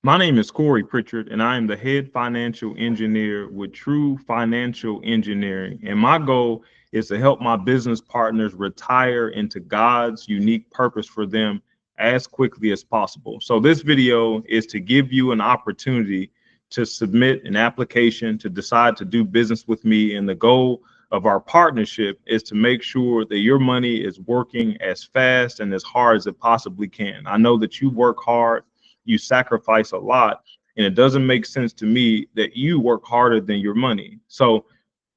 My name is Corey Pritchard, and I am the head financial engineer with True Financial Engineering. And my goal is to help my business partners retire into God's unique purpose for them as quickly as possible. So, this video is to give you an opportunity to submit an application to decide to do business with me. And the goal of our partnership is to make sure that your money is working as fast and as hard as it possibly can. I know that you work hard, you sacrifice a lot, and it doesn't make sense to me that you work harder than your money. So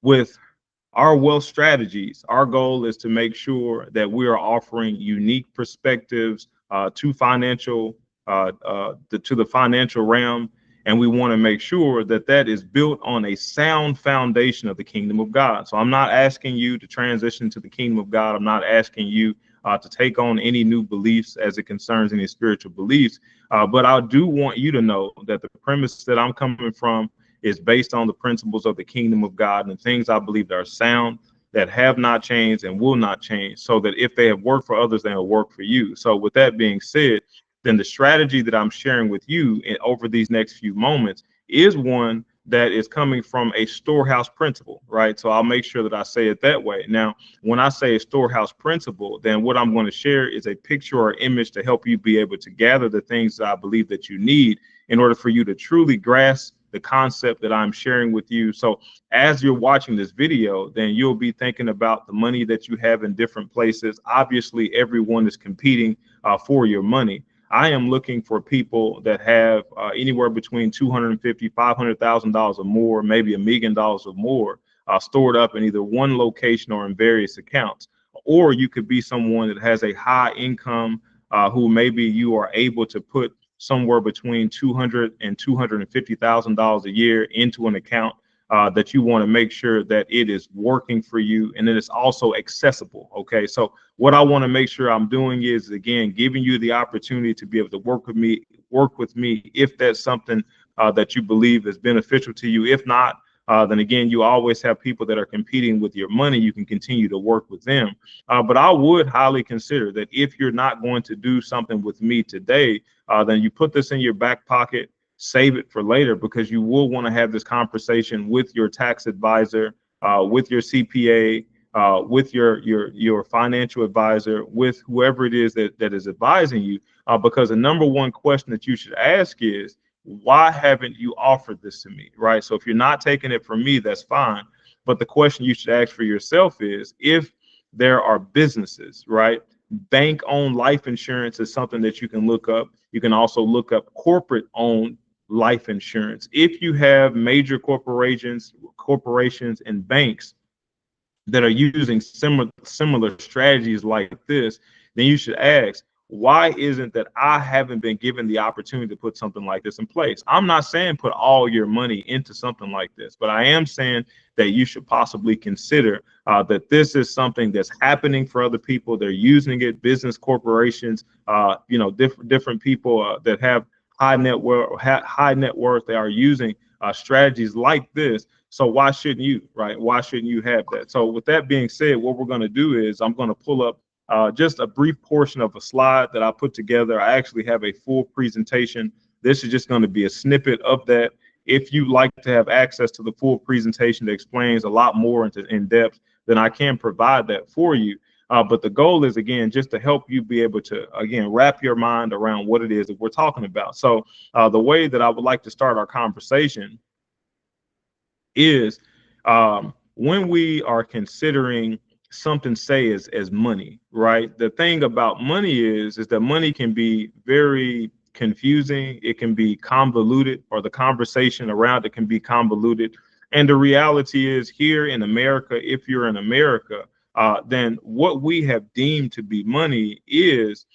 with our wealth strategies, our goal is to make sure that we are offering unique perspectives to to the financial realm, and we want to make sure that that is built on a sound foundation of the kingdom of God. So I'm not asking you to transition to the kingdom of God. I'm not asking you to take on any new beliefs as it concerns any spiritual beliefs. But I do want you to know that the premise that I'm coming from is based on the principles of the kingdom of God and things I believe that are sound, that have not changed and will not change, so that if they have worked for others, they will work for you. So with that being said, then the strategy that I'm sharing with you over these next few moments is one that is coming from a storehouse principle, right? So I'll make sure that I say it that way. Now, when I say a storehouse principle, then what I'm going to share is a picture or image to help you be able to gather the things that I believe that you need in order for you to truly grasp the concept that I'm sharing with you. So as you're watching this video, then you'll be thinking about the money that you have in different places. Obviously, everyone is competing for your money. I am looking for people that have anywhere between 250, $500,000 or more, maybe $1 million or more stored up in either one location or in various accounts. Or you could be someone that has a high income who maybe you are able to put somewhere between $200 and $250,000 a year into an account that you want to make sure that it is working for you and that it's also accessible. Okay, so what I want to make sure I'm doing is, again, giving you the opportunity to be able to work with me if that's something that you believe is beneficial to you. If not, then again, you always have people that are competing with your money. You can continue to work with them. But I would highly consider that if you're not going to do something with me today, then you put this in your back pocket, save it for later, because you will want to have this conversation with your tax advisor, with your CPA, with your financial advisor, with whoever it is that is advising you. Because the number one question that you should ask is, why haven't you offered this to me, right? So if you're not taking it from me, that's fine. But the question you should ask for yourself is, if there are businesses, right? Bank-owned life insurance is something that you can look up. You can also look up corporate-owned life insurance. If you have major corporations and banks that are using similar strategies like this, then you should ask, why isn't that I haven't been given the opportunity to put something like this in place? I'm not saying put all your money into something like this, but I am saying that you should possibly consider that this is something that's happening for other people. They're using it, business corporations, different people that have high net worth. They are using strategies like this. So why shouldn't you, right? Why shouldn't you have that? So with that being said, what we're going to do is I'm going to pull up just a brief portion of a slide that I put together. I actually have a full presentation. This is just going to be a snippet of that. If you like to have access to the full presentation that explains a lot more in depth, then I can provide that for you. But the goal is, again, just to help you be able to, again, wrap your mind around what it is that we're talking about. So the way that I would like to start our conversation is when we are considering something, say, as money, right? The thing about money is that money can be very confusing. It can be convoluted, or the conversation around it can be convoluted. And the reality is, here in America, if you're in America, then what we have deemed to be money is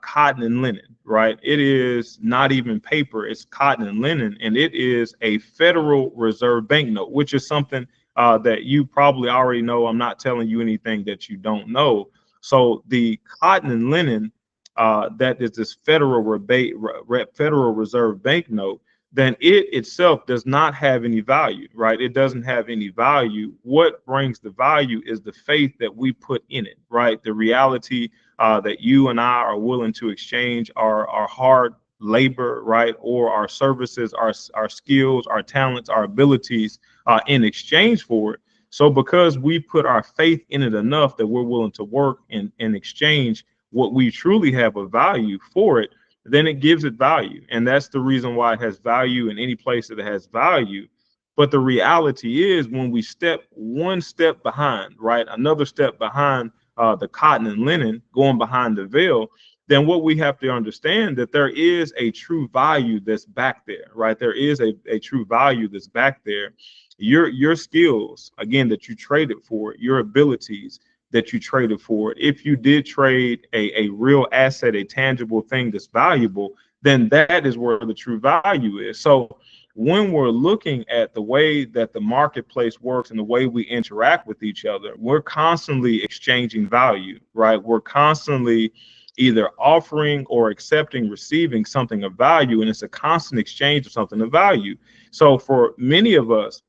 cotton and linen, right? It is not even paper, it's cotton and linen, and it is a Federal Reserve banknote, which is something that you probably already know. I'm not telling you anything that you don't know. So the cotton and linen, that is this Federal Reserve banknote, then it itself does not have any value, right? It doesn't have any value. What brings the value is the faith that we put in it, right? The reality that you and I are willing to exchange our hard labor, right, or our services, our skills, our talents, our abilities in exchange for it. So because we put our faith in it enough that we're willing to work and exchange what we truly have of value for it, then it gives it value. And that's the reason why it has value in any place that it has value. But the reality is when we step one step behind, right, another step behind the cotton and linen, going behind the veil, then what we have to understand that there is a true value that's back there, right? There is a true value that's back there. Your skills, again, that you traded for it, your abilities that you traded for it. If you did trade a real asset, a tangible thing that's valuable, then that is where the true value is. So when we're looking at the way that the marketplace works and the way we interact with each other, we're constantly exchanging value, right? We're constantly either offering or accepting, receiving something of value, and it's a constant exchange of something of value. So for many of us,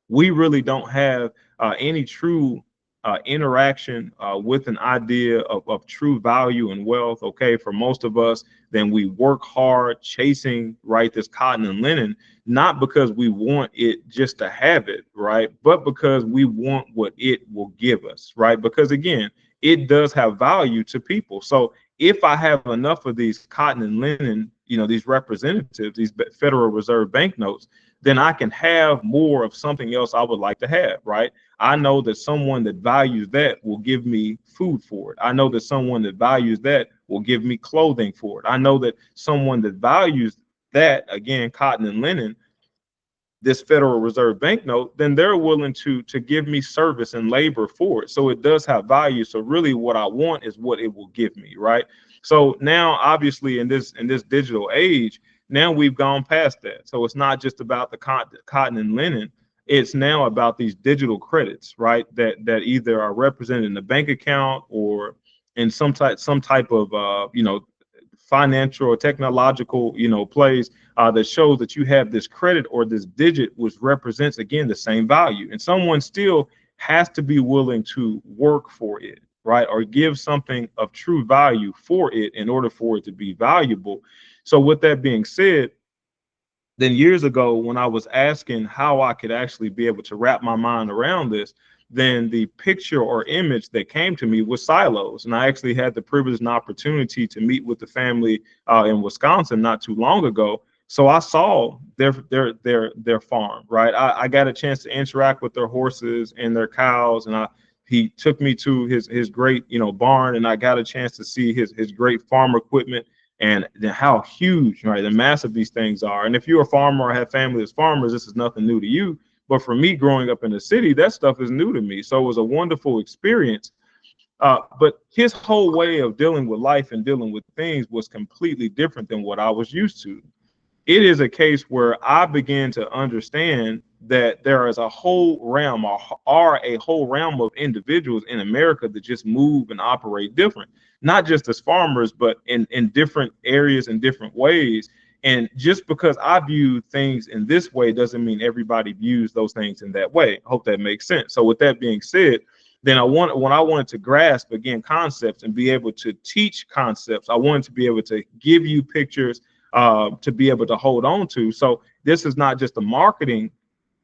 we really don't have any true interaction with an idea of true value and wealth. Okay, for most of us, then we work hard chasing, right, this cotton and linen, not because we want it just to have it, right, but because we want what it will give us, right? Because again, it does have value to people. So if I have enough of these cotton and linen, these representatives, these Federal Reserve banknotes, then I can have more of something else I would like to have, right? I know that someone that values that will give me food for it. I know that someone that values that will give me clothing for it. I know that someone that values that, again, cotton and linen, this Federal Reserve banknote, then they're willing to give me service and labor for it. So it does have value. So really what I want is what it will give me, right? So now obviously in this digital age, now we've gone past that. So it's not just about the cotton and linen. It's now about these digital credits, right? That either are represented in the bank account or in some type of financial or technological plays that shows that you have this credit or this digit, which represents again the same value. And someone still has to be willing to work for it, right, or give something of true value for it in order for it to be valuable. So with that being said, then years ago when I was asking how I could actually be able to wrap my mind around this, then the picture or image that came to me was silos. And I actually had the privilege and opportunity to meet with the family in Wisconsin not too long ago. So I saw their farm, right? I got a chance to interact with their horses and their cows, and he took me to his great barn, and I got a chance to see his great farm equipment and how huge, right, and massive these things are. And if you're a farmer or have family as farmers, this is nothing new to you. But for me, growing up in the city, that stuff is new to me. So it was a wonderful experience. But his whole way of dealing with life and dealing with things was completely different than what I was used to. It is a case where I began to understand that there is a whole realm or a whole realm of individuals in America that just move and operate different, not just as farmers, but in different areas in different ways. And just because I view things in this way doesn't mean everybody views those things in that way. I hope that makes sense. So with that being said, then when I wanted to grasp again concepts and be able to teach concepts, I wanted to be able to give you pictures to be able to hold on to. So this is not just a marketing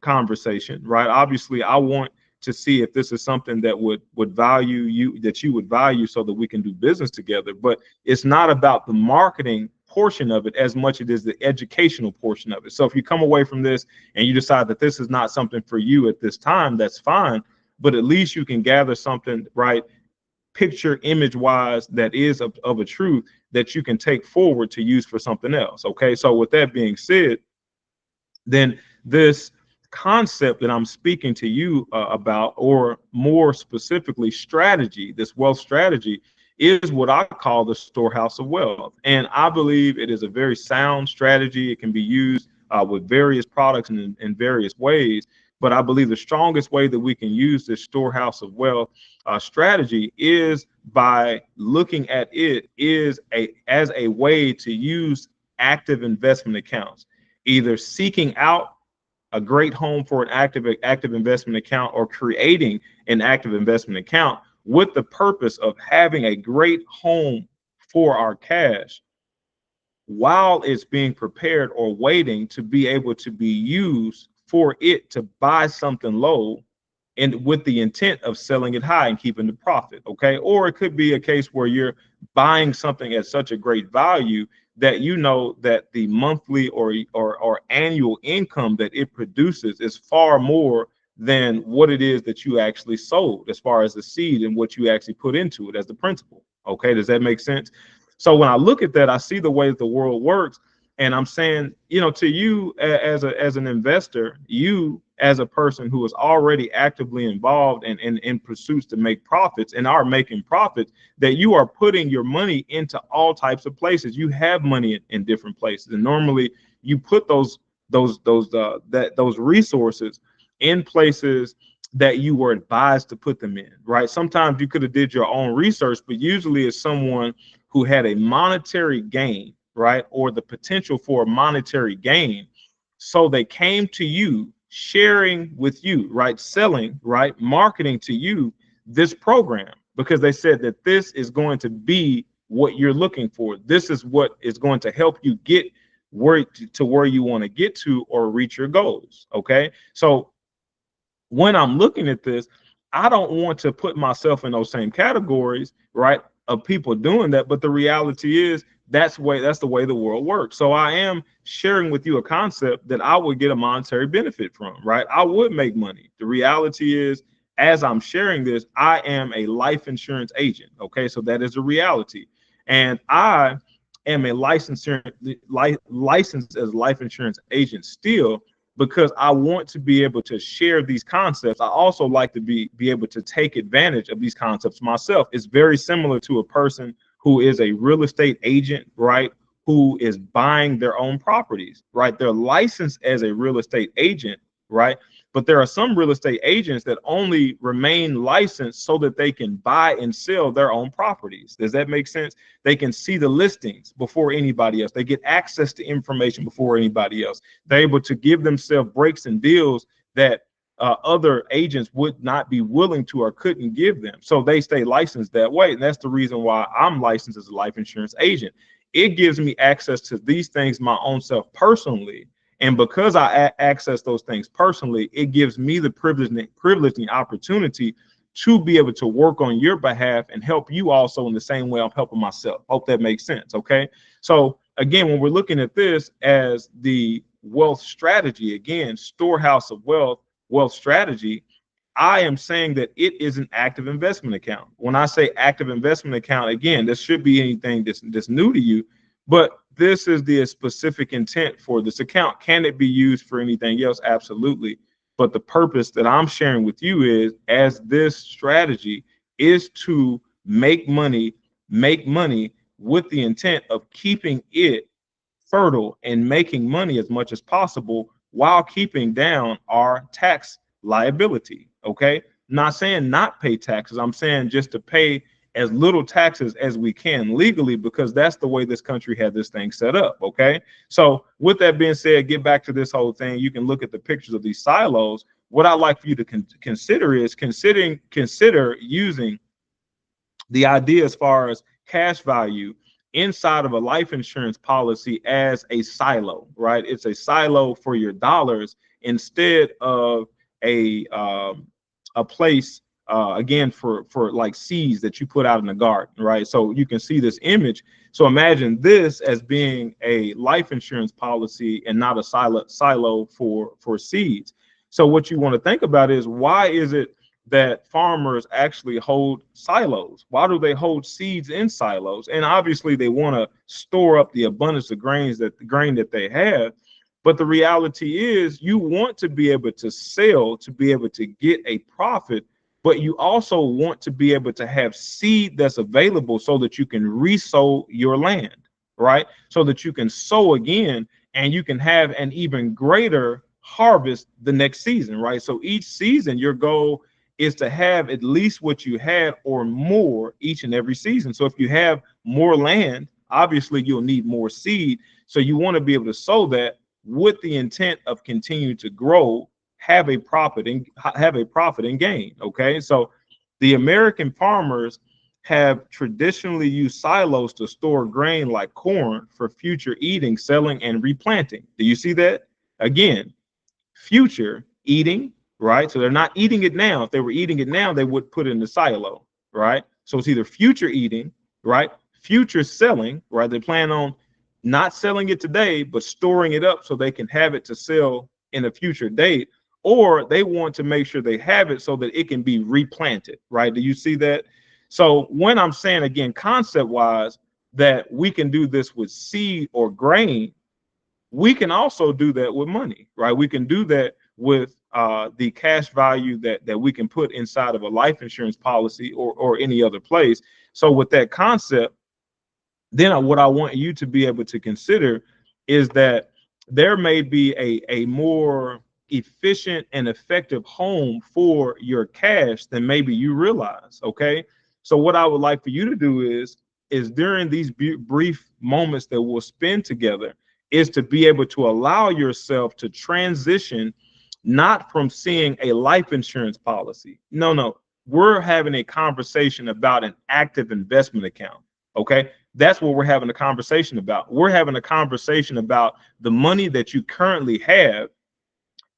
conversation, right? Obviously, I want to see if this is something that would value you, that you would value, so that we can do business together. But it's not about the marketing portion of it as much as it is the educational portion of it. So if you come away from this and you decide that this is not something for you at this time, that's fine. But at least you can gather something, right, picture image wise, that is of a truth that you can take forward to use for something else. Okay, so with that being said, then this concept that I'm speaking to you about, or more specifically strategy, this wealth strategy, is what I call the storehouse of wealth. And I believe it is a very sound strategy. It can be used with various products and in various ways. But I believe the strongest way that we can use this storehouse of wealth strategy is by looking at it as a way to use active investment accounts, either seeking out a great home for an active investment account or creating an active investment account with the purpose of having a great home for our cash, while it's being prepared or waiting to be able to be used for it to buy something low and with the intent of selling it high and keeping the profit. Okay. Or it could be a case where you're buying something at such a great value that you know that the monthly or annual income that it produces is far more than what it is that you actually sold as far as the seed and what you actually put into it as the principal. Okay, does that make sense? So when I look at that, I see the way that the world works, and I'm saying, you know, to you as an investor, you as a person who is already actively involved in pursuits to make profits and are making profits, that you are putting your money into all types of places. You have money in different places, and normally you put those resources in places that you were advised to put them in, right? Sometimes you could have did your own research, but usually it's someone who had a monetary gain, right? Or the potential for a monetary gain. So they came to you, sharing with you, right? Selling, right? Marketing to you this program because they said that this is going to be what you're looking for. This is what is going to help you get where you want to get to or reach your goals. Okay. So when I'm looking at this, I don't want to put myself in those same categories, right? Of people doing that. But the reality is that's the way the world works. So I am sharing with you a concept that I would get a monetary benefit from, right? I would make money. The reality is, as I'm sharing this, I am a life insurance agent. Okay, so that is a reality. And I am a licensed as a life insurance agent still, because I want to be able to share these concepts. I also like to be able to take advantage of these concepts myself. It's very similar to a person who is a real estate agent, right? Who is buying their own properties, right? They're licensed as a real estate agent, right? But there are some real estate agents that only remain licensed so that they can buy and sell their own properties. Does that make sense? They can see the listings before anybody else. They get access to information before anybody else. They're able to give themselves breaks and deals that other agents would not be willing to or couldn't give them. So they stay licensed that way. And that's the reason why I'm licensed as a life insurance agent. It gives me access to these things my own self personally. And because I access those things personally, it gives me the privilege and opportunity to be able to work on your behalf and help you also in the same way I'm helping myself. Hope that makes sense. Okay. So again, when we're looking at this as the wealth strategy, again, storehouse of wealth strategy, I am saying that it is an active investment account. When I say active investment account, again, this should be anything that's new to you, but this is the specific intent for this account. Can it be used for anything else? Absolutely. But the purpose that I'm sharing with you is, as this strategy is to make money with the intent of keeping it fertile and making money as much as possible while keeping down our tax liability. Okay. Not saying not pay taxes. I'm saying just to pay as little taxes as we can legally, because that's the way this country had this thing set up. Okay. So with that being said, get back to this whole thing. You can look at the pictures of these silos. What I'd like for you to consider is consider using the idea as far as cash value inside of a life insurance policy as a silo, right? It's a silo for your dollars instead of a place again for like seeds that you put out in the garden, right? So you can see this image. So imagine this as being a life insurance policy and not a silo for seeds. So what you want to think about is, why is it that farmers actually hold silos? Why do they hold seeds in silos? And obviously they want to store up the abundance of grain that they have. But the reality is, you want to be able to sell, to be able to get a profit, but you also want to be able to have seed that's available so that you can resow your land, right? So that you can sow again and you can have an even greater harvest the next season, right? So each season, your goal is to have at least what you had or more each and every season. So if you have more land, obviously you'll need more seed. So you want to be able to sow that with the intent of continuing to grow, have a profit and gain. Okay. So the American farmers have traditionally used silos to store grain like corn for future eating, selling, and replanting. Do you see that? Again, future eating, right? So they're not eating it now. If they were eating it now, they would put it in the silo, right? So it's either future eating, right? Future selling, right? They plan on not selling it today, but storing it up so they can have it to sell in a future date, or they want to make sure they have it so that it can be replanted, right? Do you see that? So when I'm saying, again, concept wise, that we can do this with seed or grain, we can also do that with money, right? We can do that with the cash value that we can put inside of a life insurance policy or any other place. So with that concept, then what I want you to be able to consider is that there may be a more efficient and effective home for your cash than maybe you realize. Okay. So what I would like for you to do is during these brief moments that we'll spend together is to be able to allow yourself to transition, not from seeing a life insurance policy. No, we're having a conversation about an active investment account. Okay. That's what we're having a conversation about. We're having a conversation about the money that you currently have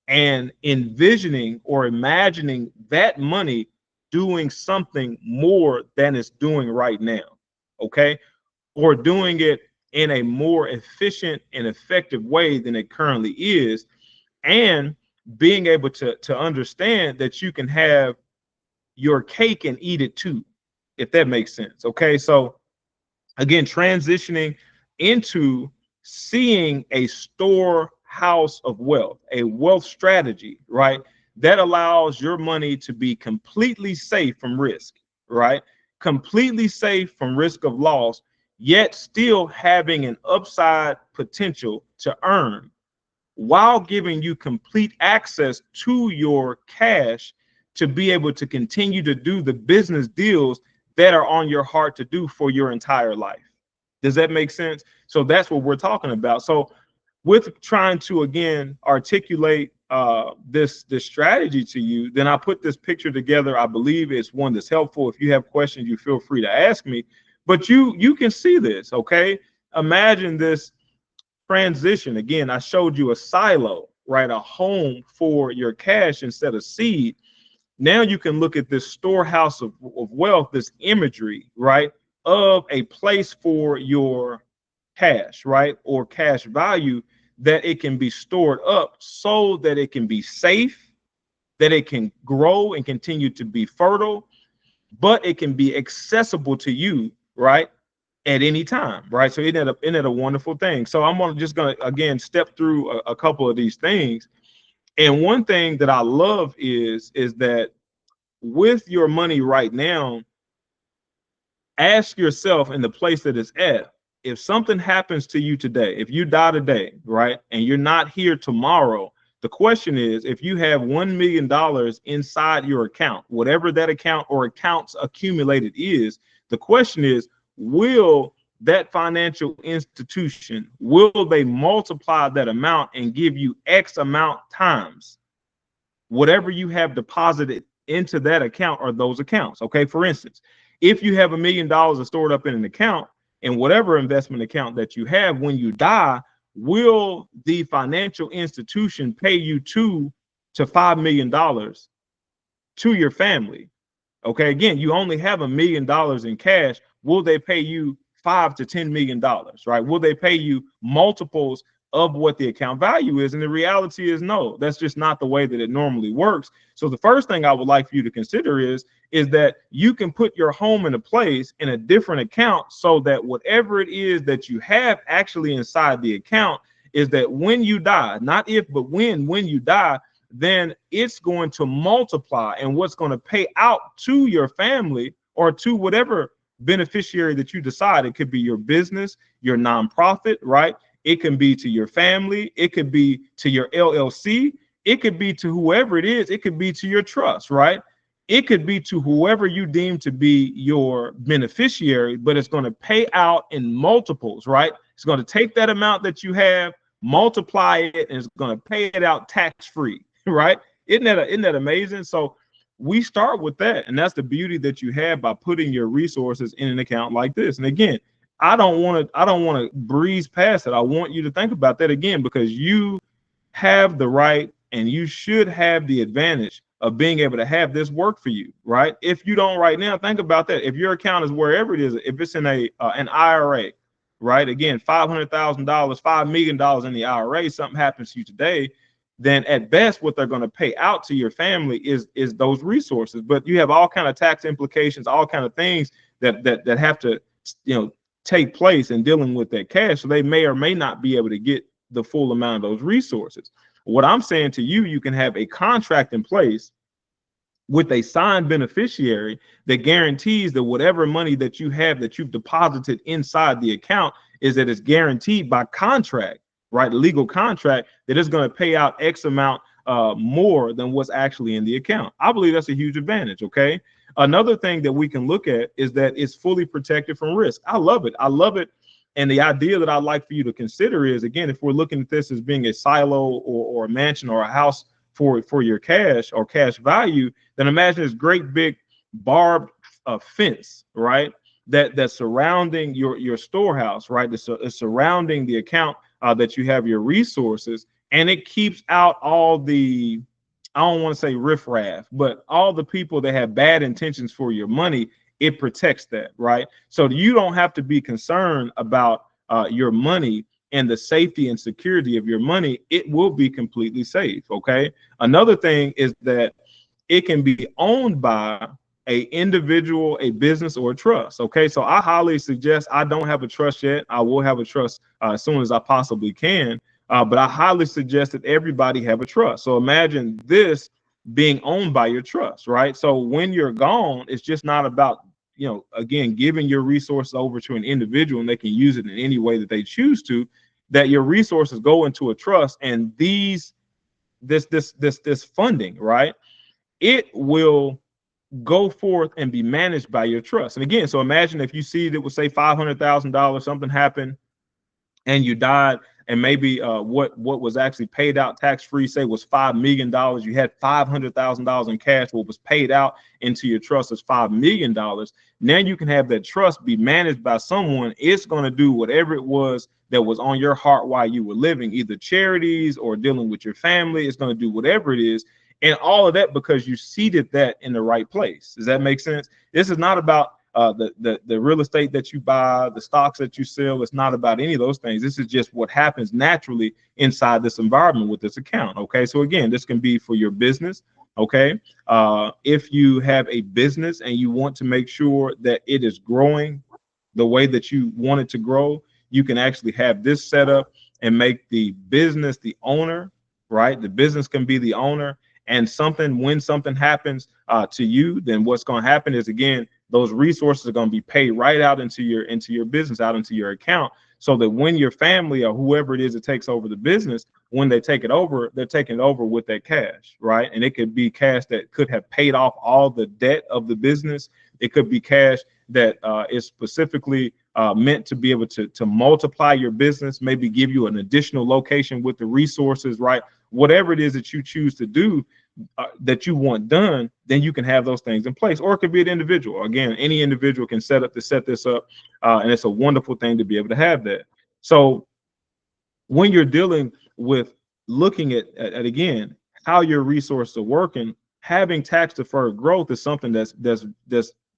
and envisioning or imagining that money doing something more than it's doing right now. Okay. Or doing it in a more efficient and effective way than it currently is. And being able to understand that you can have your cake and eat it too, if that makes sense. Okay. So again, transitioning into seeing a storehouse of wealth, a wealth strategy, right? That allows your money to be completely safe from risk, right? Completely safe from risk of loss, yet still having an upside potential to earn while giving you complete access to your cash to be able to continue to do the business deals that are on your heart to do for your entire life. Does that make sense? So that's what we're talking about. So with trying to, again, articulate this strategy to you, then I put this picture together. I believe it's one that's helpful. If you have questions, you feel free to ask me, but you can see this. Okay. Imagine this transition. Again, I showed you a silo, right? A home for your cash instead of seed. Now you can look at this storehouse of wealth, this imagery, right, of a place for your cash, right, or cash value, that it can be stored up so that it can be safe, that it can grow and continue to be fertile, but it can be accessible to you, right, at any time, right? So isn't that a wonderful thing? So I'm just gonna again step through a couple of these things. And one thing that I love is that with your money right now, ask yourself in the place that it's at, if something happens to you today, if you die today, right, and you're not here tomorrow, the question is, if you have $1 million inside your account, whatever that account or accounts accumulated is, the question is, will that financial institution, will they multiply that amount and give you X amount times whatever you have deposited into that account or those accounts? Okay, for instance, if you have $1 million stored up in an account, and whatever investment account that you have, when you die, will the financial institution pay you $2 to $5 million to your family? Okay, again, you only have $1 million in cash. Will they pay you $5 to $10 million, right? Will they pay you multiples of what the account value is? And the reality is no, that's just not the way that it normally works. So the first thing I would like for you to consider is that you can put your home in a place in a different account so that whatever it is that you have actually inside the account is that when you die, not if, but when you die, then it's going to multiply, and what's going to pay out to your family or to whatever beneficiary that you decide. It could be your business, your nonprofit, right? It can be to your family. It could be to your LLC. It could be to whoever it is. It could be to your trust, right? It could be to whoever you deem to be your beneficiary, but it's going to pay out in multiples, right? It's going to take that amount that you have, multiply it, and it's going to pay it out tax-free, right? Isn't that amazing? So we start with that. And that's the beauty that you have by putting your resources in an account like this. And again, I don't want to breeze past it. I want you to think about that again, because you have the right and you should have the advantage of being able to have this work for you, right? If you don't right now, think about that. If your account is wherever it is, if it's in a an IRA, right? Again, $500,000, $5 million in the IRA, something happens to you today, then at best what they're going to pay out to your family is those resources. But you have all kind of tax implications, all kind of things that have to, you know, take place in dealing with that cash. So they may or may not be able to get the full amount of those resources. What I'm saying to you, you can have a contract in place with a signed beneficiary that guarantees that whatever money that you have that you've deposited inside the account is that it's guaranteed by contract, right? Legal contract, that is going to pay out X amount more than what's actually in the account. I believe that's a huge advantage. Okay. Another thing that we can look at is that it's fully protected from risk. I love it. I love it. And the idea that I'd like for you to consider is, again, if we're looking at this as being a silo or a mansion or a house for your cash or cash value, then imagine this great big barbed fence, right? That's surrounding your storehouse, right? It's surrounding the account that you have your resources, and it keeps out all the, I don't want to say riffraff, but all the people that have bad intentions for your money. It protects that, right? So you don't have to be concerned about your money and the safety and security of your money. It will be completely safe. Okay. Another thing is that it can be owned by a individual, a business, or a trust. Okay. So I highly suggest, I don't have a trust yet. I will have a trust as soon as I possibly can. But I highly suggest that everybody have a trust. So imagine this being owned by your trust, right? So when you're gone, it's just not about, you know, again, giving your resources over to an individual and they can use it in any way that they choose to, that your resources go into a trust, and this funding, right, it will go forth and be managed by your trust. And again, so imagine if you see that would say $500,000, something happened and you died, and maybe what was actually paid out tax-free, say, was $5 million. You had $500,000 in cash. What was paid out into your trust is $5 million. Now you can have that trust be managed by someone. It's going to do whatever it was that was on your heart while you were living, either charities or dealing with your family. It's going to do whatever it is. And all of that because you seeded that in the right place. Does that make sense? This is not about the real estate that you buy, the stocks that you sell. It's not about any of those things. This is just what happens naturally inside this environment with this account. Okay. So again, this can be for your business. Okay. If you have a business and you want to make sure that it is growing the way that you want it to grow, you can actually have this set up and make the business the owner, right? The business can be the owner, and when something happens to you, then what's going to happen is, again, those resources are going to be paid right out into your business, out into your account, so that when your family or whoever it is that takes over the business, when they take it over, they're taking it over with that cash, right? And it could be cash that could have paid off all the debt of the business. It could be cash that is specifically meant to be able to multiply your business, maybe give you an additional location with the resources, right? Whatever it is that you choose to do, that you want done, then you can have those things in place. Or it could be an individual. Again, any individual can set this up, and it's a wonderful thing to be able to have that. So when you're dealing with looking at again how your resources are working, having tax deferred growth is something that's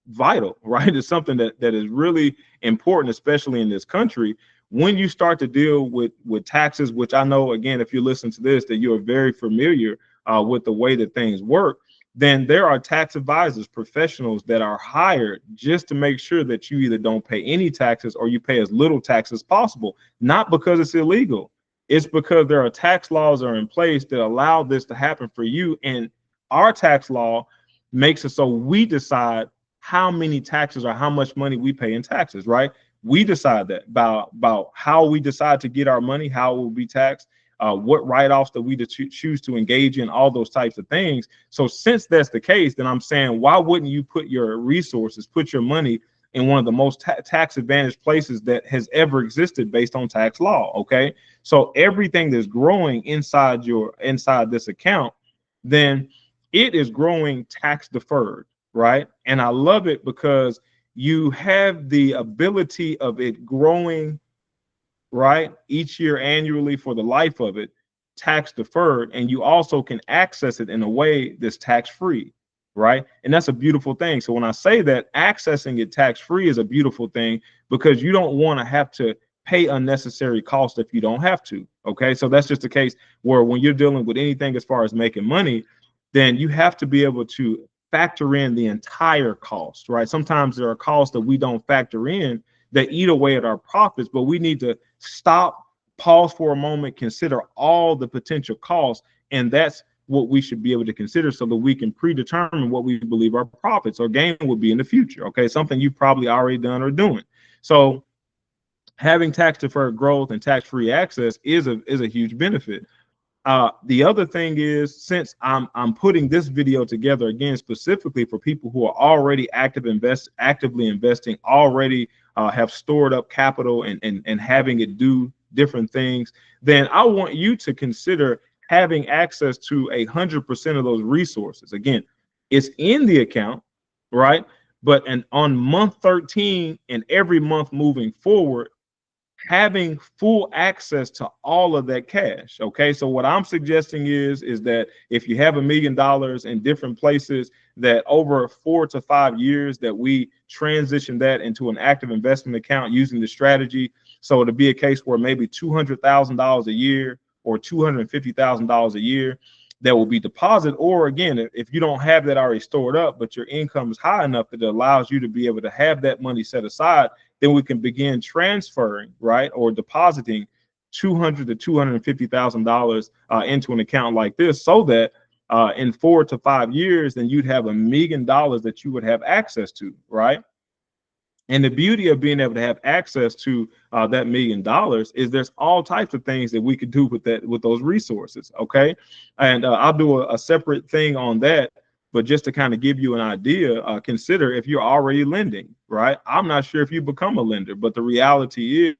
vital, right? It's something that is really important, especially in this country. When you start to deal with taxes, which I know, again, if you listen to this, that you're very familiar with the way that things work, then there are tax advisors, professionals that are hired just to make sure that you either don't pay any taxes or you pay as little tax as possible, not because it's illegal. It's because there are tax laws that are in place that allow this to happen for you. And our tax law makes it so we decide how many taxes or how much money we pay in taxes, right? We decide that about how we decide to get our money, how it will be taxed, what write-offs that we choose to engage in, all those types of things. So since that's the case, then I'm saying, why wouldn't you put your resources, put your money in one of the most tax advantaged places that has ever existed based on tax law? Okay. So everything that's growing inside this account, then it is growing tax deferred, right? And I love it because you have the ability of it growing, right, each year annually for the life of it, tax deferred, and you also can access it in a way that's tax free, right? And that's a beautiful thing. So when I say that accessing it tax free is a beautiful thing, because you don't want to have to pay unnecessary cost if you don't have to. Okay, so that's just the case where when you're dealing with anything as far as making money, then you have to be able to factor in the entire cost, right? Sometimes there are costs that we don't factor in that eat away at our profits, but we need to stop, pause for a moment, consider all the potential costs, and that's what we should be able to consider so that we can predetermine what we believe our profits or gain will be in the future. Okay, something you've probably already done or doing. So having tax deferred growth and tax free access is a huge benefit. The other thing is, since I'm putting this video together again specifically for people who are already actively investing, already have stored up capital and having it do different things, then I want you to consider having access to 100% of those resources. Again, it's in the account, right? But and on month 13 and every month moving forward, having full access to all of that cash. Okay, so what I'm suggesting is that if you have $1 million in different places, that over 4 to 5 years that we transition that into an active investment account using the strategy. So to be a case where maybe $200,000 a year or $250,000 a year that will be deposited, or again, if you don't have that already stored up, but your income is high enough that it allows you to be able to have that money set aside, then we can begin transferring, right, or depositing $200,000 to $250,000 into an account like this, so that in 4 to 5 years, then you'd have $1 million that you would have access to, right? And the beauty of being able to have access to that $1 million is there's all types of things that we could do with that, with those resources. Okay, and I'll do a separate thing on that. But just to kind of give you an idea, consider if you're already lending, right? I'm not sure if you become a lender, but the reality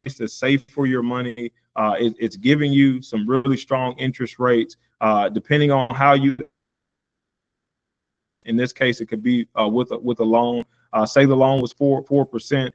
is it's safe for your money. It's giving you some really strong interest rates, depending on how you. In this case, it could be with a loan. Say the loan was 4%.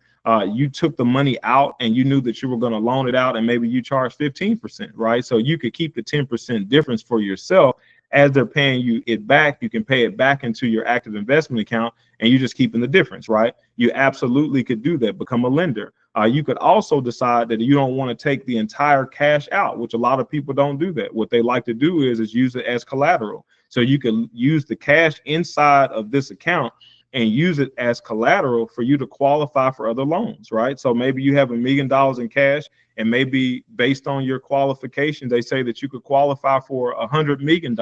You took the money out and you knew that you were going to loan it out, and maybe you charge 15%, right? So you could keep the 10% difference for yourself. As they're paying you it back, you can pay it back into your active investment account, and you're just keeping the difference, right? You absolutely could do that, become a lender. You could also decide that you don't want to take the entire cash out, which a lot of people don't do that. What they like to do is use it as collateral. So you can use the cash inside of this account and use it as collateral for you to qualify for other loans, right? So maybe you have $1 million in cash, and maybe based on your qualifications, they say that you could qualify for $100 million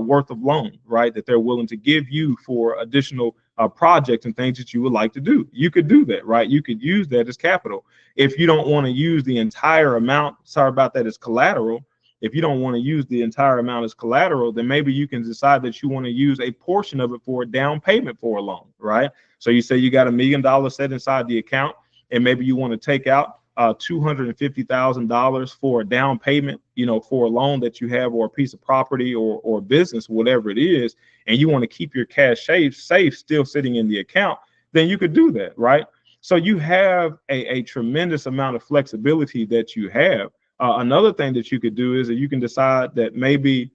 worth of loan, right? That they're willing to give you for additional projects and things that you would like to do. You could do that, right? You could use that as capital. If you don't want to use the entire amount, sorry about that, as collateral, if you don't want to use the entire amount as collateral, then maybe you can decide that you want to use a portion of it for a down payment for a loan, right? So you say you got $1 million set inside the account, and maybe you want to take out $250,000 for a down payment, you know, for a loan that you have, or a piece of property, or business, whatever it is, and you want to keep your cash safe, still sitting in the account, then you could do that, right? So you have a tremendous amount of flexibility that you have. Another thing that you could do is that you can decide that maybe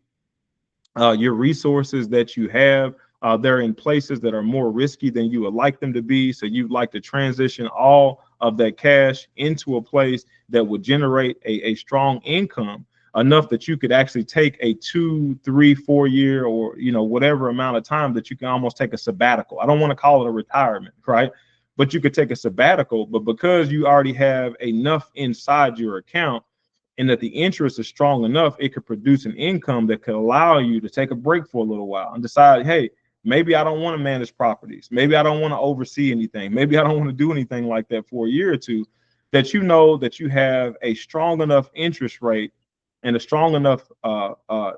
your resources that you have, they're in places that are more risky than you would like them to be. So you'd like to transition all of that cash into a place that would generate a strong income, enough that you could actually take a 2, 3, 4 year, or, you know, whatever amount of time that you can almost take a sabbatical. I don't want to call it a retirement, right? But you could take a sabbatical, but because you already have enough inside your account, and that the interest is strong enough, it could produce an income that could allow you to take a break for a little while and decide, hey, maybe I don't want to manage properties. Maybe I don't want to oversee anything. Maybe I don't want to do anything like that for a year or two. That you know that you have a strong enough interest rate and a strong enough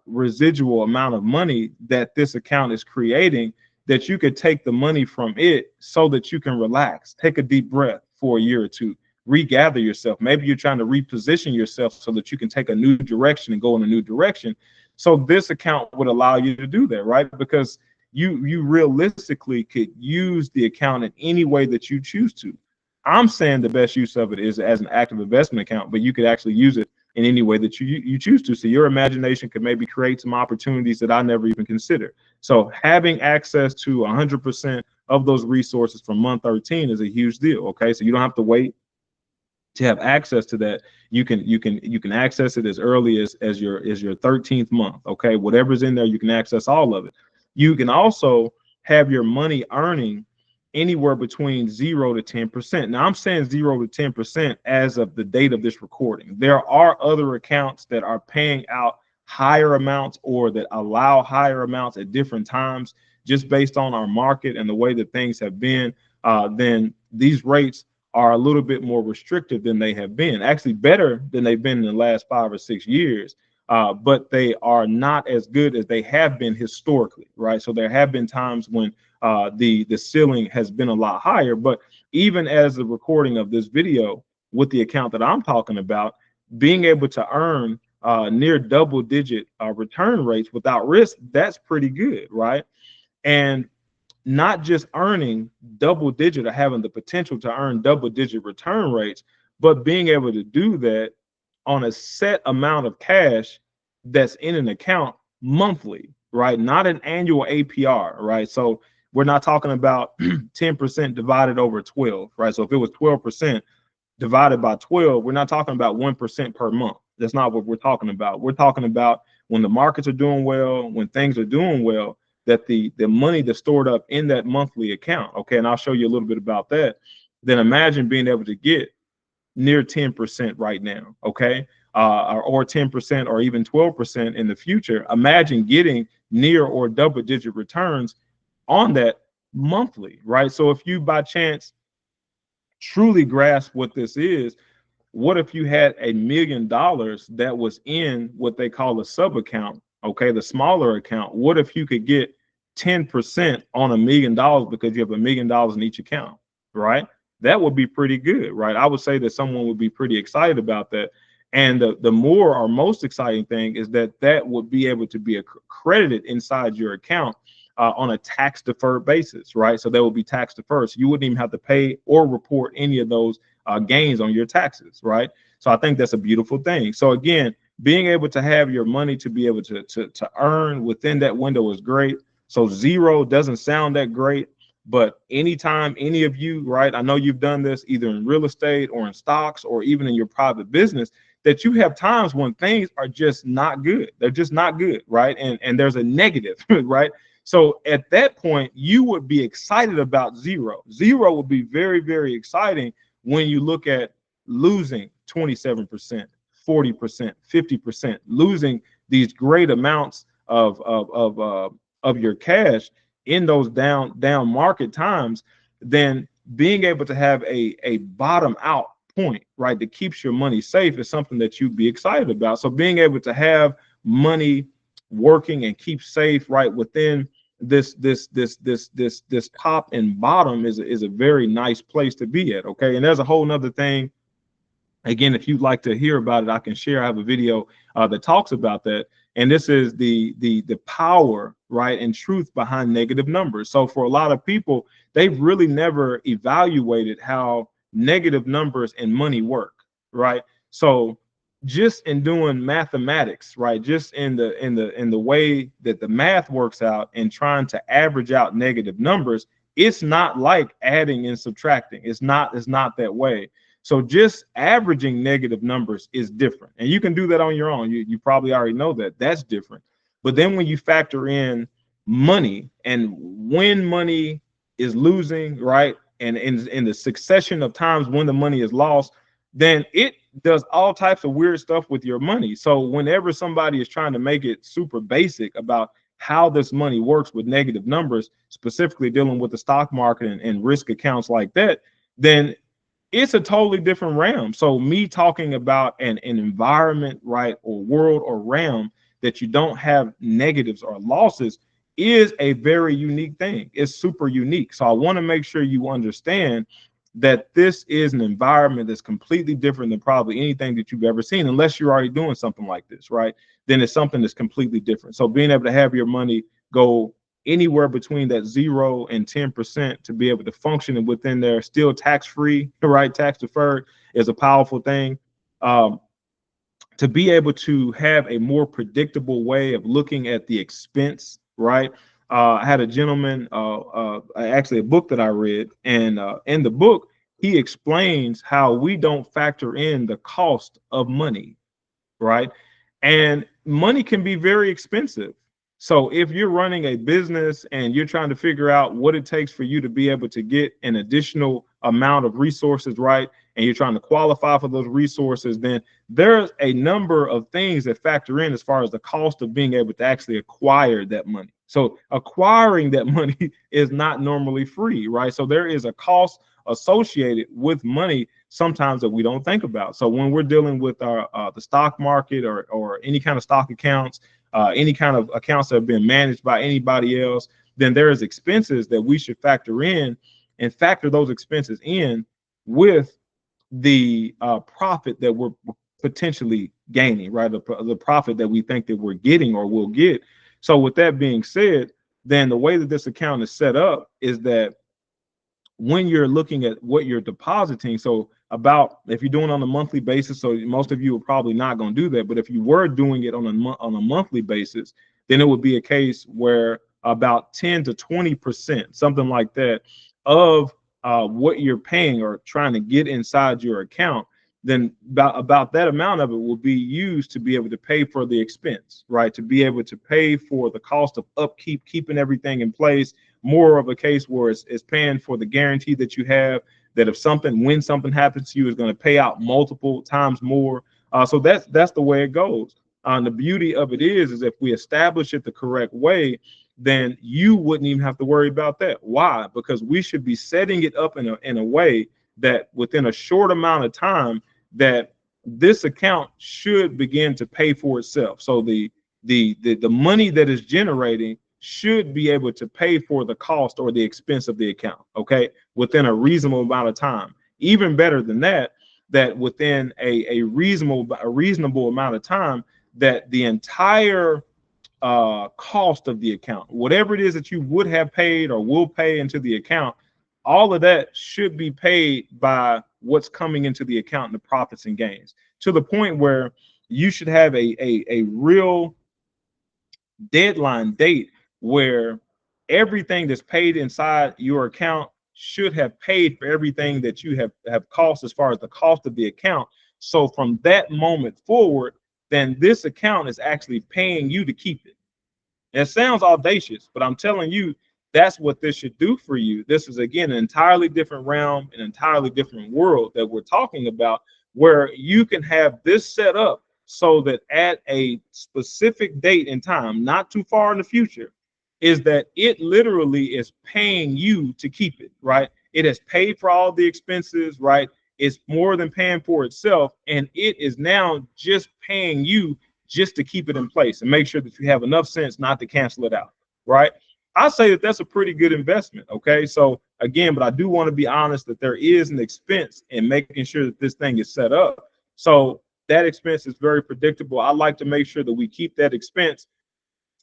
residual amount of money that this account is creating, that you could take the money from it so that you can relax, take a deep breath for a year or two, regather yourself. Maybe you're trying to reposition yourself so that you can take a new direction and go in a new direction. So this account would allow you to do that, right? Because you realistically could use the account in any way that you choose to. I'm saying the best use of it is as an active investment account, but you could actually use it in any way that you choose to. So your imagination could maybe create some opportunities that I never even considered. So having access to 100% of those resources from month 13 is a huge deal. Okay, so you don't have to wait to have access to that. You can access it as early as your 13th month. Okay, whatever's in there, you can access all of it. You can also have your money earning anywhere between 0 to 10%. Now I'm saying 0 to 10% as of the date of this recording. There are other accounts that are paying out higher amounts or that allow higher amounts at different times, just based on our market and the way that things have been. Then these rates are a little bit more restrictive than they have been, actually better than they've been in the last 5 or 6 years. But they are not as good as they have been historically, right? So there have been times when the ceiling has been a lot higher. But even as the recording of this video with the account that I'm talking about, being able to earn near double-digit return rates without risk, that's pretty good, right? And not just earning double digit or having the potential to earn double digit return rates, but being able to do that on a set amount of cash that's in an account monthly, right? Not an annual APR, right? So we're not talking about 10% divided over 12, right? So if it was 12% divided by 12, we're not talking about 1% per month. That's not what we're talking about. We're talking about when the markets are doing well, when things are doing well, that the money that's stored up in that monthly account, okay, and I'll show you a little bit about that. Then imagine being able to get near 10% right now, okay, or 10% or even 12% in the future. Imagine getting near or double-digit returns on that monthly, right? So if you by chance truly grasp what this is, what if you had $1 million that was in what they call a sub account, okay, the smaller account? What if you could get 10% on $1 million because you have $1 million in each account, right? That would be pretty good, right? I would say that someone would be pretty excited about that. And the more or most exciting thing is that that would be able to be credited inside your account on a tax deferred basis, right? So that would be tax deferred. So you wouldn't even have to pay or report any of those gains on your taxes, right? So I think that's a beautiful thing. So again, being able to have your money to be able to earn within that window is great. So 0 doesn't sound that great, but anytime any of you, right, I know you've done this either in real estate or in stocks or even in your private business, that you have times when things are just not good. They're just not good, right? And there's a negative, right? So at that point, you would be excited about 0. 0 would be very, very exciting when you look at losing 27%, 40%, 50%, losing these great amounts of your cash in those down market times. Then being able to have a bottom out point, right, that keeps your money safe is something that you'd be excited about. So being able to have money working and keep safe right within this top and bottom is a very nice place to be at. Okay, and there's a whole nother thing. Again, if you'd like to hear about it, I can share. I have a video that talks about that. And this is the power, right, and truth behind negative numbers. So for a lot of people, they've really never evaluated how negative numbers and money work, right? So just in doing mathematics, right, just in the way that the math works out and trying to average out negative numbers, it's not like adding and subtracting. It's not that way. So just averaging negative numbers is different. And you can do that on your own. You probably already know that. That's different. But then when you factor in money and when money is losing, right, and in the succession of times when the money is lost, then it does all types of weird stuff with your money. So whenever somebody is trying to make it super basic about how this money works with negative numbers, specifically dealing with the stock market and risk accounts like that, then it's a totally different realm. So me talking about an environment, right, or world or realm that you don't have negatives or losses is a very unique thing. It's super unique. So I want to make sure you understand that this is an environment that's completely different than probably anything that you've ever seen, unless you're already doing something like this, right? Then it's something that's completely different. So being able to have your money go anywhere between that 0 and 10% to be able to function and within there, still tax free, right? Tax deferred is a powerful thing. To be able to have a more predictable way of looking at the expense, right? I had a gentleman, actually a book that I read, and in the book, he explains how we don't factor in the cost of money, right? And money can be very expensive. So if you're running a business and you're trying to figure out what it takes for you to be able to get an additional amount of resources, right? And you're trying to qualify for those resources, then there's a number of things that factor in as far as the cost of being able to actually acquire that money. So acquiring that money is not normally free, right? So there is a cost associated with money sometimes that we don't think about. So when we're dealing with our the stock market or any kind of stock accounts, any kind of accounts that have been managed by anybody else, then there is expenses that we should factor in and factor those expenses in with the profit that we're potentially gaining, right? The profit that we think that we're getting or will get. So with that being said, then the way that this account is set up is that when you're looking at what you're depositing, so about if you're doing it on a monthly basis, so most of you are probably not going to do that, but if you were doing it on a monthly basis, then it would be a case where about 10 to 20%, something like that, of what you're paying or trying to get inside your account, then about that amount of it will be used to be able to pay for the expense, right? To be able to pay for the cost of upkeep, keeping everything in place. More of a case where it's paying for the guarantee that you have that if when something happens to you, is going to pay out multiple times more. So that's the way it goes. The beauty of it is if we establish it the correct way, then you wouldn't even have to worry about that. Why? Because we should be setting it up in a way that within a short amount of time that this account should begin to pay for itself. So the money that is generating should be able to pay for the cost or the expense of the account, okay, within a reasonable amount of time. Even better than that, that within a reasonable amount of time, that the entire cost of the account, whatever it is that you would have paid or will pay into the account, all of that should be paid by what's coming into the account in the profits and gains, to the point where you should have a real deadline date where everything that's paid inside your account should have paid for everything that you have cost as far as the cost of the account. So from that moment forward, then this account is actually paying you to keep it. It sounds audacious, but I'm telling you, that's what this should do for you. This is, again, an entirely different realm, an entirely different world that we're talking about, where you can have this set up so that at a specific date in time, not too far in the future, is that it literally is paying you to keep it, right? It has paid for all the expenses, right? It's more than paying for itself, and it is now just paying you just to keep it in place and make sure that you have enough sense not to cancel it out, right? I say that that's a pretty good investment, okay? So again, but I do want to be honest that there is an expense in making sure that this thing is set up. So that expense is very predictable. I like to make sure that we keep that expense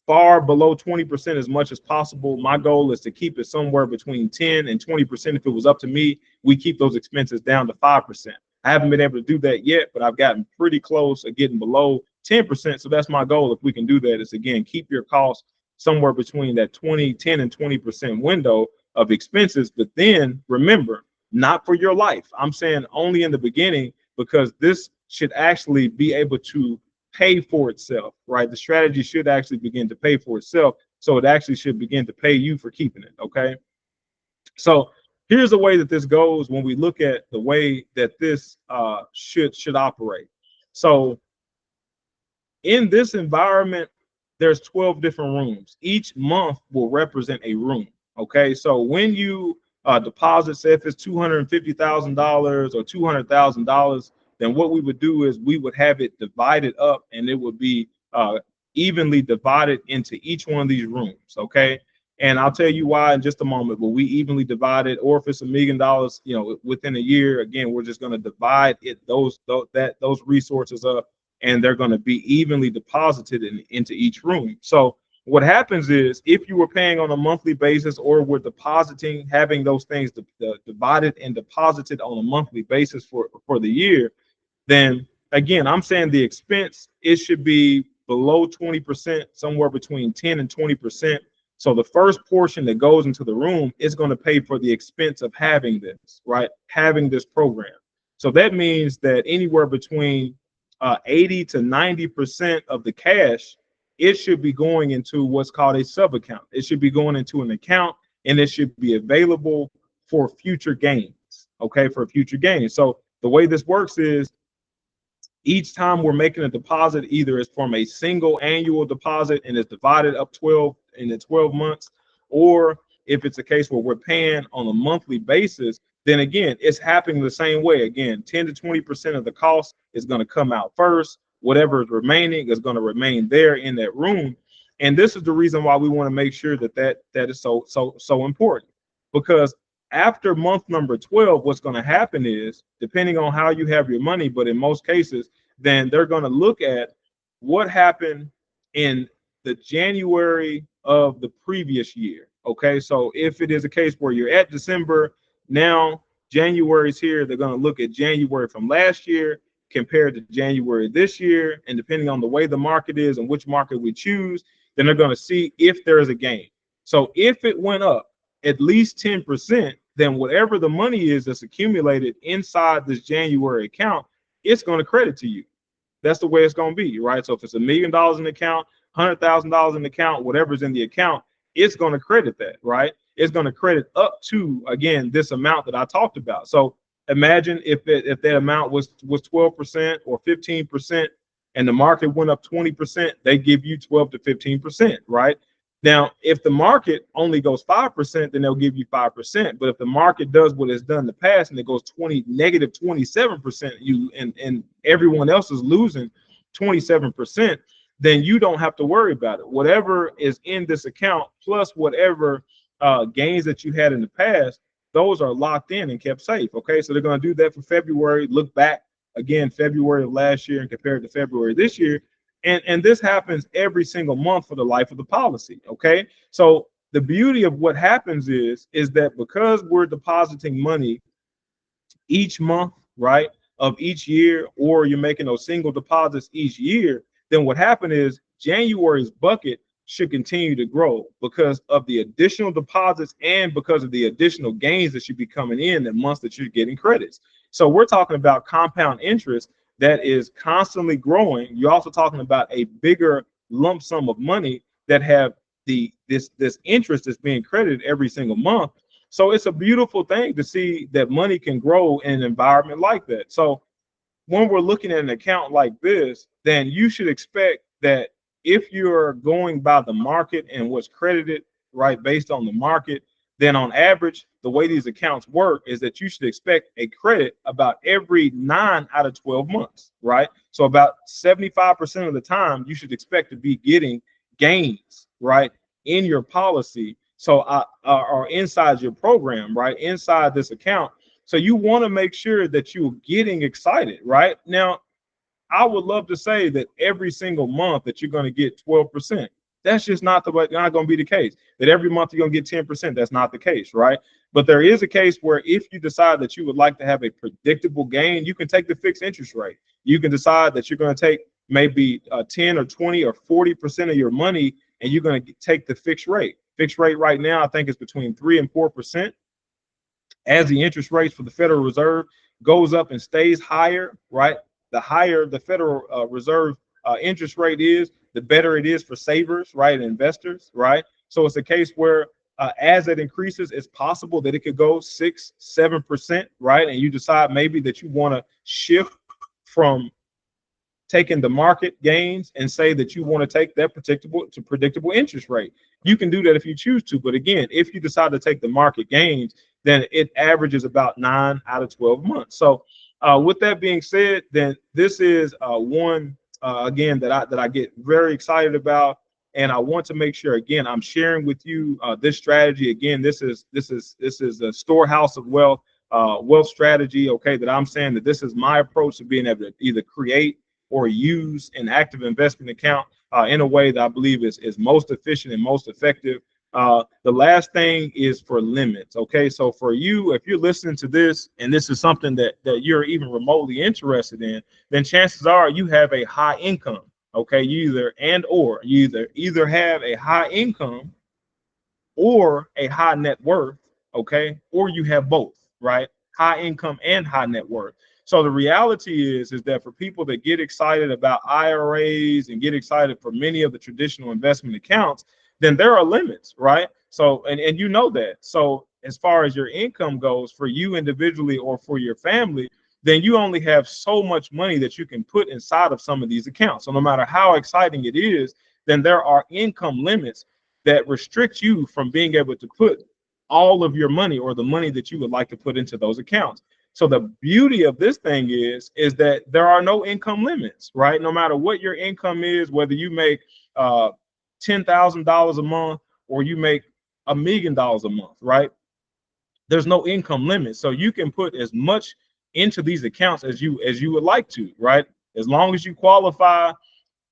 far below 20% as much as possible. My goal is to keep it somewhere between 10 and 20%. If it was up to me, we keep those expenses down to 5%. I haven't been able to do that yet, but I've gotten pretty close at getting below 10%. So that's my goal. If we can do that, is again, keep your costs somewhere between that 10 and 20% window of expenses. But then remember, not for your life. I'm saying only in the beginning, because this should actually be able to pay for itself, right? The strategy should actually begin to pay for itself. So it actually should begin to pay you for keeping it. Okay. So here's the way that this goes when we look at the way that this should operate. So in this environment, there's 12 different rooms. Each month will represent a room. Okay. So when you deposit, say if it's $250,000 or $200,000, then what we would do is we would have it divided up, and it would be evenly divided into each one of these rooms. Okay. And I'll tell you why in just a moment. But we evenly divide it, or if it's $1 million, within a year, again, we're just going to divide those resources up, and they're going to be evenly deposited into each room. So what happens is, if you were paying on a monthly basis, or we're depositing, having those things divided and deposited on a monthly basis for the year, then again, I'm saying the expense, it should be below 20%, somewhere between 10 and 20%. So the first portion that goes into the room is going to pay for the expense of having this, right? Having this program. So that means that anywhere between 80 to 90% of the cash, it should be going into what's called a sub account. It should be going into an account, and it should be available for future gains. Okay, for future gains. So the way this works is, each time we're making a deposit, either it's from a single annual deposit and it's divided up 12 in the 12 months, or if it's a case where we're paying on a monthly basis, then again, it's happening the same way. Again, 10 to 20% of the cost is going to come out first. Whatever is remaining is going to remain there in that room. And this is the reason why we want to make sure that is so important, because after month number 12, what's going to happen is, depending on how you have your money, but in most cases, then they're going to look at what happened in the January of the previous year. Okay, so if it is a case where you're at December, now January's here, they're going to look at January from last year compared to January this year. And depending on the way the market is and which market we choose, then they're going to see if there is a gain. So if it went up at least 10%, then whatever the money is that's accumulated inside this January account, it's going to credit to you. That's the way it's going to be, right? So if it's $1 million in the account, $100,000 in the account, whatever's in the account, it's going to credit that, right? It's going to credit up to, again, this amount that I talked about. So imagine if that amount was 12% or 15%, and the market went up 20%, they give you 12 to 15%, right? Now, if the market only goes 5%, then they'll give you 5%. But if the market does what it's done in the past and it goes negative 27%, and everyone else is losing 27%, then you don't have to worry about it. Whatever is in this account, plus whatever gains that you had in the past, those are locked in and kept safe. Okay, so they're going to do that for February. Look back again, February of last year and compare it to February this year. And this happens every single month for the life of the policy. Okay, so the beauty of what happens is that because we're depositing money each month, right, of each year, or you're making those single deposits each year, then what happened is January's bucket should continue to grow because of the additional deposits and because of the additional gains that should be coming in the months that you're getting credits. So we're talking about compound interest that is constantly growing. You're also talking about a bigger lump sum of money that have this interest that's being credited every single month. So it's a beautiful thing to see that money can grow in an environment like that. So when we're looking at an account like this, then you should expect that if you're going by the market and what's credited, right, based on the market, then on average, the way these accounts work is that you should expect a credit about every 9 out of 12 months, right? So about 75% of the time, you should expect to be getting gains, right, in your policy. So or inside your program, right, inside this account. So you want to make sure that you're getting excited, right? Now, I would love to say that every single month that you're going to get 12%. That's just not going to be the case. That every month you're going to get 10%. That's not the case, right? But there is a case where if you decide that you would like to have a predictable gain, you can take the fixed interest rate. You can decide that you're going to take maybe 10 or 20 or 40% of your money, and you're going to take the fixed rate. Fixed rate right now, I think, is between 3 and 4%. As the interest rates for the Federal Reserve goes up and stays higher, right? The higher the Federal Reserve interest rate is, the better it is for savers, right, and investors, right? So it's a case where as it increases, it's possible that it could go 6, 7%, right? And you decide maybe that you want to shift from taking the market gains and say that you want to take that predictable interest rate. You can do that if you choose to. But again, if you decide to take the market gains, then it averages about 9 out of 12 months. So with that being said, then this is one again that I get very excited about. And I want to make sure, again, I'm sharing with you this strategy. Again, this is a storehouse of wealth, wealth strategy. Okay, that I'm saying that this is my approach to being able to either create or use an active investment account in a way that I believe is most efficient and most effective. The last thing is for limits. Okay, so for you, if you're listening to this and this is something that you're even remotely interested in, then chances are you have a high income. Okay, you either have a high income or a high net worth. Okay, or you have both, right? High income and high net worth. So the reality is that for people that get excited about IRAs and get excited for many of the traditional investment accounts, then there are limits, right? So and you know that. So as far as your income goes for you individually or for your family, then you only have so much money that you can put inside of some of these accounts. So no matter how exciting it is, then there are income limits that restrict you from being able to put all of your money or the money that you would like to put into those accounts. So the beauty of this thing is that there are no income limits, right? No matter what your income is, whether you make $10,000 a month or you make $1 million a month, right? There's no income limit, so you can put as much into these accounts as you would like to, right? As long as you qualify,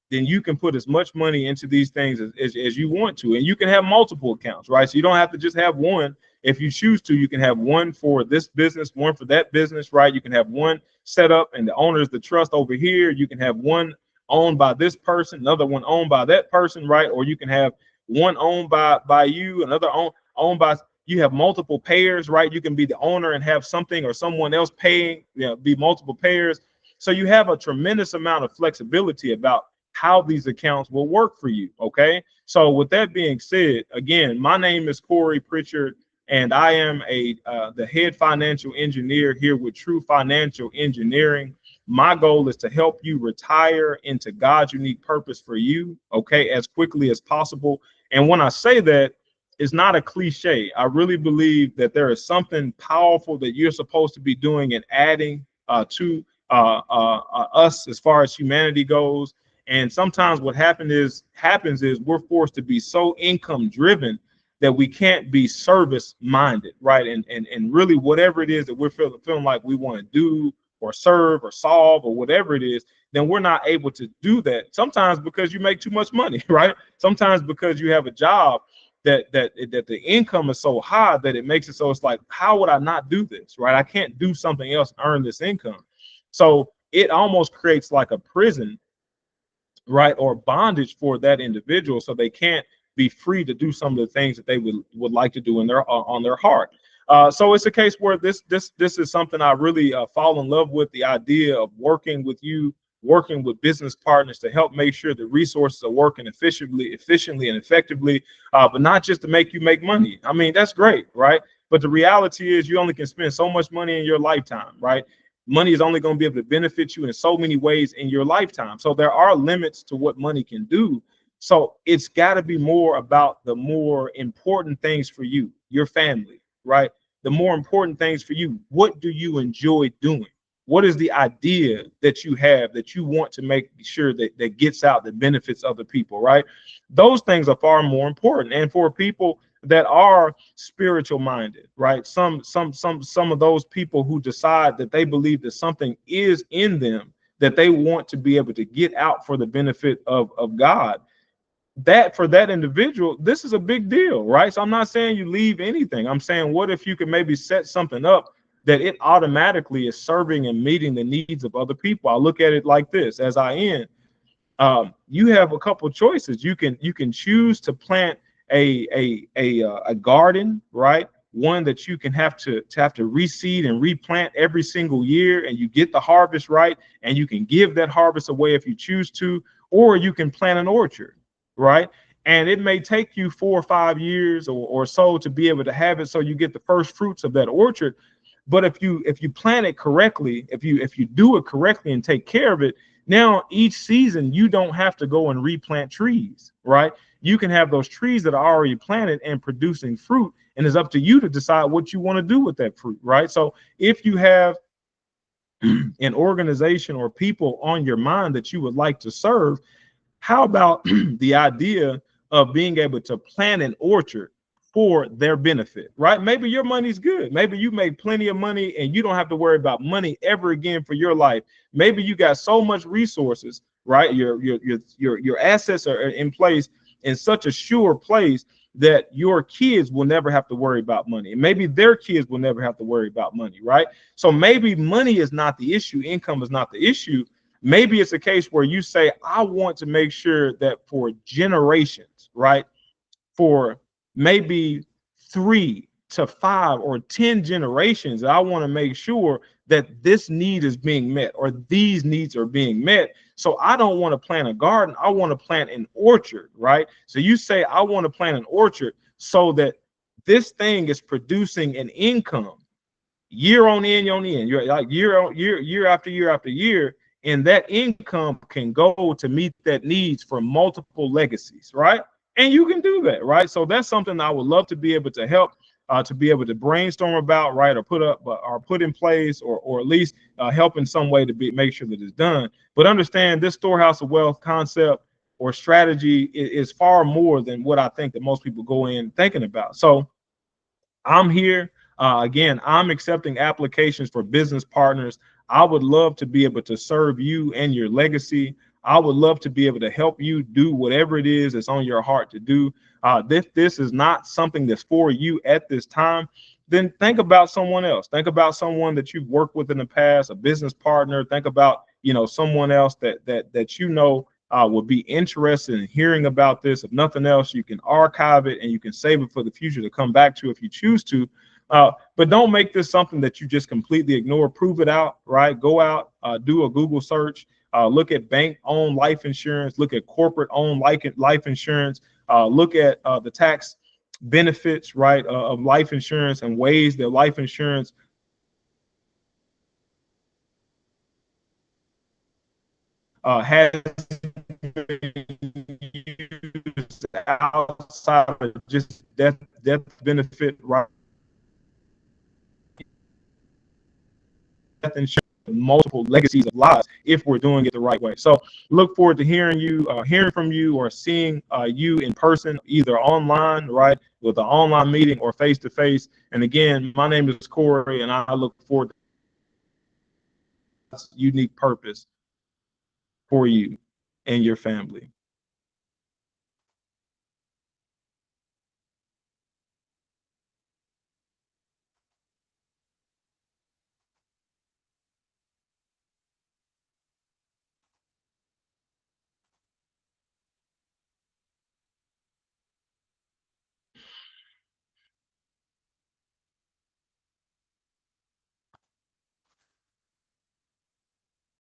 then you can put as much money into these things as you want to. And you can have multiple accounts, right? So you don't have to just have one. If you choose to, you can have one for this business, one for that business, right? You can have one set up and the owner is the trust over here. You can have one owned by this person, another one owned by that person, right? Or you can have one owned by you, another owned by, you have multiple payers, right? You can be the owner and have something or someone else paying, be multiple payers. So you have a tremendous amount of flexibility about how these accounts will work for you. Okay. So with that being said, again, my name is Corey Pritchard, and I am the head financial engineer here with True Financial Engineering. My goal is to help you retire into God's unique purpose for you, okay, as quickly as possible. And when I say that, it's not a cliche. I really believe that there is something powerful that you're supposed to be doing and adding to us as far as humanity goes. And sometimes what happens is we're forced to be so income driven that we can't be service minded, right? And really whatever it is that we're feeling like we want to do or serve or solve or whatever it is, then we're not able to do that. Sometimes because you make too much money, right? Sometimes because you have a job that the income is so high that it makes it so it's like, how would I not do this, right? I can't do something else and earn this income. So it almost creates like a prison, right, or bondage for that individual, so they can't be free to do some of the things that they would like to do in their on their heart. So it's a case where this is something I really fall in love with, the idea of working with you, working with business partners to help make sure the resources are working efficiently and effectively, but not just to make you make money. I mean, that's great, right? But the reality is you only can spend so much money in your lifetime, right? Money is only going to be able to benefit you in so many ways in your lifetime. So there are limits to what money can do. So it's got to be more about the more important things for you, your family, right? The more important things for you. What do you enjoy doing? What is the idea that you have that you want to make sure that gets out, that benefits other people, right? Those things are far more important. And for people that are spiritual minded, right? Some of those people who decide that they believe that something is in them that they want to be able to get out for the benefit of God. That for that individual, this is a big deal, right? So I'm not saying you leave anything. I'm saying, what if you could maybe set something up that it automatically is serving and meeting the needs of other people? I look at it like this: as I end, you have a couple choices. You can choose to plant a garden, right? One that you can have to reseed and replant every single year, and you get the harvest, right? And you can give that harvest away if you choose to, or you can plant an orchard, right? And it may take you 4 or 5 years or so to be able to have it, so you get the first fruits of that orchard. But if you plant it correctly, if you do it correctly and take care of it, now each season you don't have to go and replant trees, right? You can have those trees that are already planted and producing fruit, and it's up to you to decide what you want to do with that fruit, right? So if you have an organization or people on your mind that you would like to serve, how about the idea of being able to plant an orchard for their benefit, right? Maybe your money's good. Maybe you make plenty of money and you don't have to worry about money ever again for your life. Maybe you got so much resources, right? Your assets are in place in such a sure place that your kids will never have to worry about money. And maybe their kids will never have to worry about money, right? So maybe money is not the issue, income is not the issue. Maybe it's a case where you say, I want to make sure that for generations, right? For maybe 3 to 5 or 10 generations, I want to make sure that this need is being met or these needs are being met. So I don't want to plant a garden. I want to plant an orchard, right? So you say, I want to plant an orchard so that this thing is producing an income year on end, You're like year after year after year. And that income can go to meet that needs for multiple legacies, right? And you can do that, right? So that's something I would love to be able to help, to be able to brainstorm about, right, or put in place, or at least help in some way to make sure that it's done. But understand this storehouse of wealth concept or strategy is far more than what I think that most people go in thinking about. So I'm here. Again, I'm accepting applications for business partners. I would love to be able to serve you and your legacy. I would love to be able to help you do whatever it is that's on your heart to do. This is not something that's for you at this time, then think about someone else. Think about someone that you've worked with in the past, a business partner. Think about, someone else that would be interested in hearing about this. If nothing else, you can archive it and you can save it for the future to come back to if you choose to. But don't make this something that you just completely ignore. Prove it out, right? Go out, do a Google search, look at bank-owned life insurance, look at corporate-owned life insurance, look at the tax benefits, right, of life insurance and ways that life insurance has used outside of just death benefit, right? Death insurance, multiple legacies of lives if we're doing it the right way. So look forward to hearing from you, or seeing you in person, either online, right, with an online meeting, or face to face. And again, my name is Corey, and I look forward to this unique purpose for you and your family.